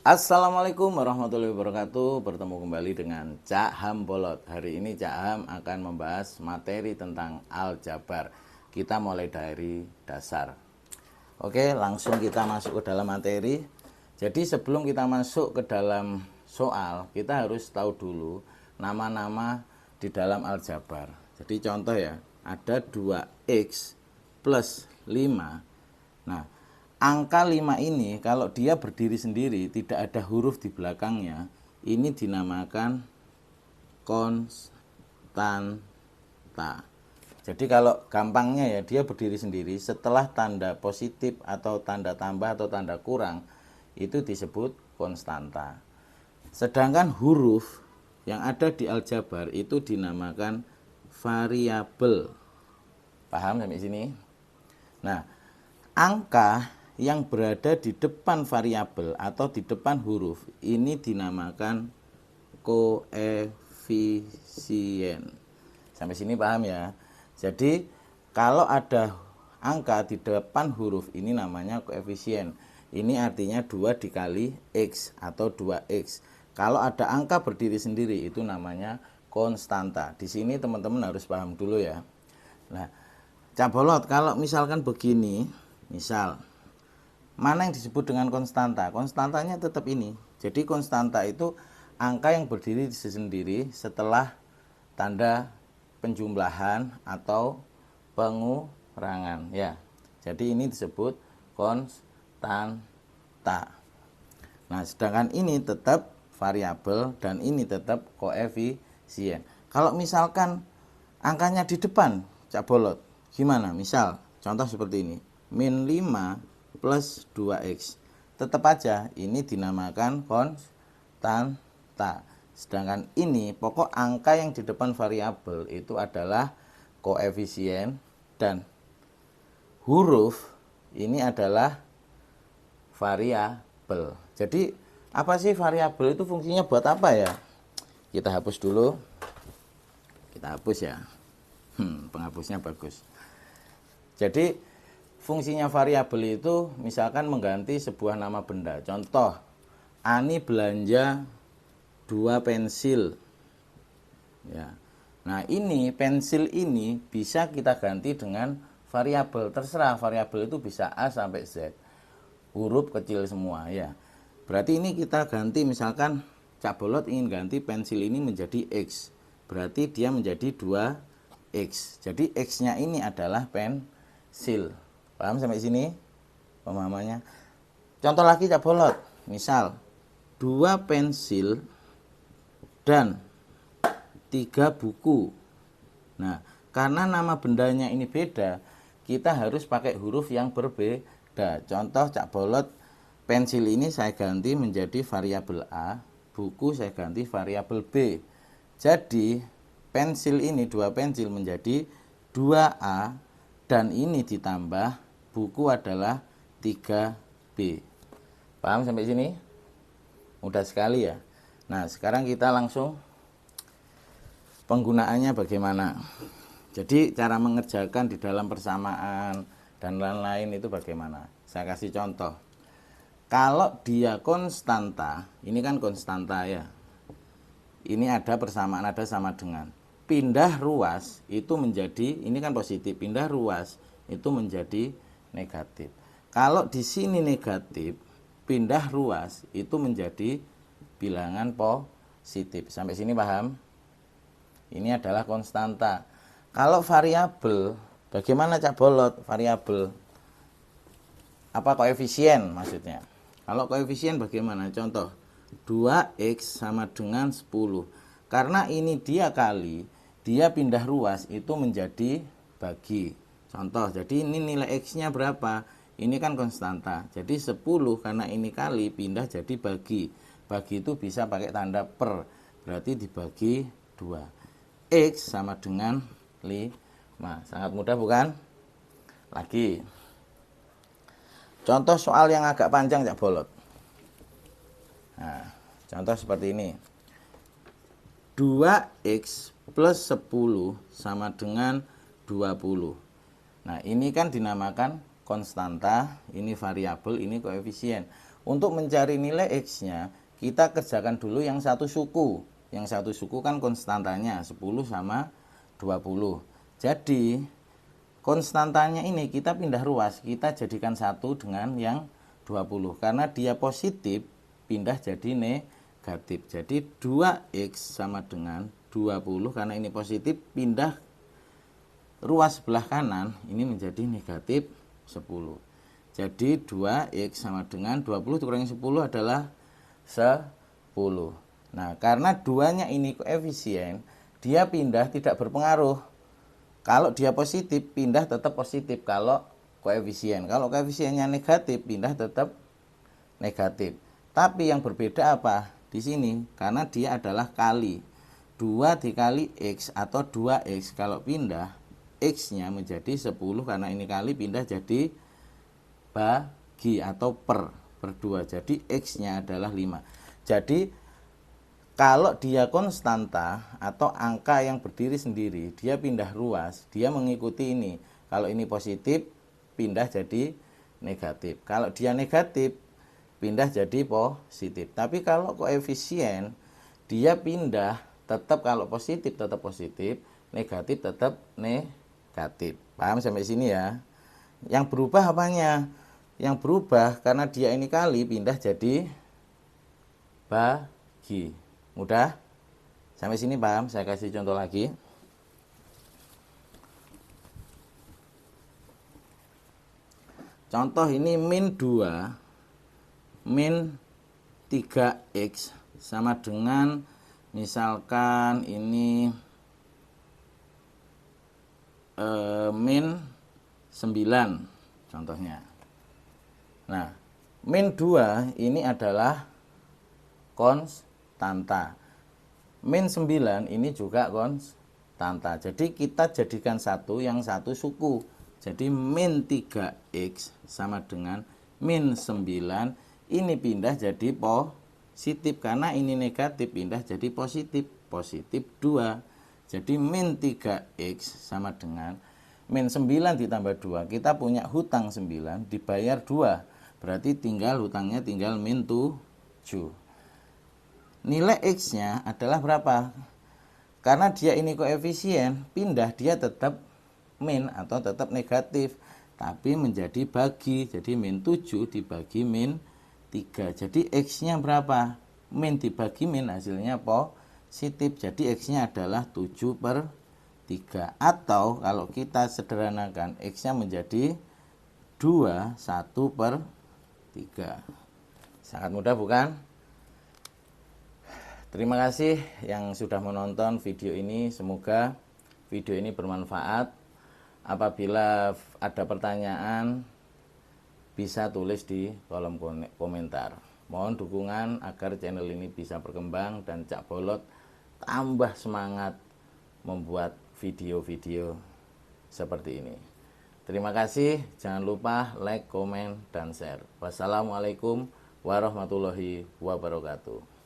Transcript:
Assalamualaikum warahmatullahi wabarakatuh. Bertemu kembali dengan Cak Ham Bolot. Hari ini Cak Ham akan membahas materi tentang aljabar. Kita mulai dari dasar. Oke, langsung kita masuk ke dalam materi. Jadi sebelum kita masuk ke dalam soal, kita harus tahu dulu nama-nama di dalam aljabar. Jadi contoh ya, ada 2x plus 5. Nah, angka 5 ini kalau dia berdiri sendiri, tidak ada huruf di belakangnya, ini dinamakan konstanta. Jadi kalau gampangnya ya, dia berdiri sendiri, setelah tanda positif atau tanda tambah atau tanda kurang, itu disebut konstanta. Sedangkan huruf yang ada di aljabar itu dinamakan variabel. Paham sampai sini? Nah, angka yang berada di depan variabel atau di depan huruf ini dinamakan koefisien. Sampai sini paham ya? Jadi kalau ada angka di depan huruf ini namanya koefisien. Ini artinya 2 dikali x atau 2x. Kalau ada angka berdiri sendiri itu namanya konstanta. Di sini teman-teman harus paham dulu ya. Nah, Cak Bolot, kalau misalkan begini, misal mana yang disebut dengan konstanta? Konstantanya tetap ini. Jadi konstanta itu angka yang berdiri sendiri setelah tanda penjumlahan atau pengurangan ya. Jadi ini disebut konstanta. Nah, sedangkan ini tetap variabel dan ini tetap koefisien. Kalau misalkan angkanya di depan, Cak Bolot, gimana? Misal contoh seperti ini, min 5 plus 2x. Tetap aja ini dinamakan konstanta. Sedangkan ini pokok angka yang di depan variabel itu adalah koefisien dan huruf ini adalah variabel. Jadi apa sih variabel itu, fungsinya buat apa ya? Kita hapus dulu. Kita hapus ya. Penghapusnya bagus. Jadi fungsinya variabel itu misalkan mengganti sebuah nama benda. Contoh, Ani belanja 2 pensil. Ya. Nah, ini pensil ini bisa kita ganti dengan variabel. Terserah, variabel itu bisa A sampai Z. Huruf kecil semua ya. Berarti ini kita ganti, misalkan Cak Bolot ingin ganti pensil ini menjadi X. Berarti dia menjadi 2X. Jadi X-nya ini adalah pensil. Paham sampai sini pemahamannya? Contoh lagi Cak Bolot, misal 2 pensil dan 3 buku. Nah, karena nama bendanya ini beda, kita harus pakai huruf yang berbeda. Contoh Cak Bolot, pensil ini saya ganti menjadi variabel A, buku saya ganti variabel B. Jadi pensil ini, 2 pensil menjadi 2A, dan ini ditambah buku adalah 3B. Paham sampai sini? Mudah sekali ya. Nah, sekarang kita langsung penggunaannya bagaimana. Jadi cara mengerjakan di dalam persamaan dan lain-lain itu bagaimana. Saya kasih contoh. Kalau dia konstanta, ini kan konstanta ya. Ini ada persamaan, ada sama dengan. Pindah ruas itu menjadi, ini kan positif, pindah ruas itu menjadi negatif. Kalau di sini negatif, pindah ruas itu menjadi bilangan positif. Sampai sini paham? Ini adalah konstanta. Kalau variabel, bagaimana Cak Bolot? Variabel apa, koefisien maksudnya. Kalau koefisien bagaimana? Contoh, 2x sama dengan 10. Karena ini dia kali, dia pindah ruas itu menjadi bagi. Contoh, jadi ini nilai x-nya berapa? Ini kan konstanta. Jadi 10 karena ini kali pindah jadi bagi. Bagi itu bisa pakai tanda per. Berarti dibagi 2. X sama dengan 5. Sangat mudah bukan? Lagi. Contoh soal yang agak panjang Cak Bolot. Nah, contoh seperti ini. 2x plus 10 sama dengan 20. Nah, ini kan dinamakan konstanta, ini variabel, ini koefisien. Untuk mencari nilai X-nya, kita kerjakan dulu yang satu suku. Yang satu suku kan konstantanya 10 sama 20. Jadi, konstantanya ini kita pindah ruas, kita jadikan satu dengan yang 20. Karena dia positif, pindah jadi negatif. Jadi 2X sama dengan 20, karena ini positif, pindah ruas sebelah kanan, ini menjadi negatif 10. Jadi 2X sama dengan 20 dikurangi 10 adalah 10. Nah, karena duanya ini koefisien, dia pindah tidak berpengaruh. Kalau dia positif, pindah tetap positif kalau koefisien. Kalau koefisiennya negatif, pindah tetap negatif. Tapi yang berbeda apa? Di sini, karena dia adalah kali. 2 dikali X atau 2X, kalau pindah, X-nya menjadi 10, karena ini kali, pindah jadi bagi atau per 2. Jadi X-nya adalah 5. Jadi kalau dia konstanta atau angka yang berdiri sendiri, dia pindah ruas, dia mengikuti ini. Kalau ini positif, pindah jadi negatif. Kalau dia negatif, pindah jadi positif. Tapi kalau koefisien, dia pindah tetap, kalau positif tetap positif, negatif tetap negatif. Paham sampai sini ya? Yang berubah apanya? Yang berubah karena dia ini kali, pindah jadi bagi. Mudah? Sampai sini paham? Saya kasih contoh lagi. Contoh ini min 2 min 3X sama dengan misalkan ini min 9 contohnya. Nah, min 2 ini adalah konstanta. Min 9 ini juga konstanta. Jadi kita jadikan satu yang satu suku. Jadi min 3X sama dengan min 9. Ini pindah jadi positif. Karena ini negatif, pindah jadi positif. Positif 2. Jadi min 3X sama dengan min 9 ditambah 2. Kita punya hutang 9 dibayar 2. Berarti tinggal hutangnya tinggal min 7. Nilai X-nya adalah berapa? Karena dia ini koefisien, pindah dia tetap min atau tetap negatif, tapi menjadi bagi. Jadi min 7 dibagi min 3. Jadi X-nya berapa? Min dibagi min, hasilnya positif. Jadi X-nya adalah 7/3. Atau kalau kita sederhanakan, X-nya menjadi 2, 1/3. Sangat mudah bukan? Terima kasih yang sudah menonton video ini. Semoga video ini bermanfaat. Apabila ada pertanyaan, bisa tulis di kolom komentar. Mohon dukungan agar channel ini bisa berkembang dan Cak Bolot tambah semangat membuat video-video seperti ini. Terima kasih, jangan lupa like, komen, dan share. Wassalamualaikum warahmatullahi wabarakatuh.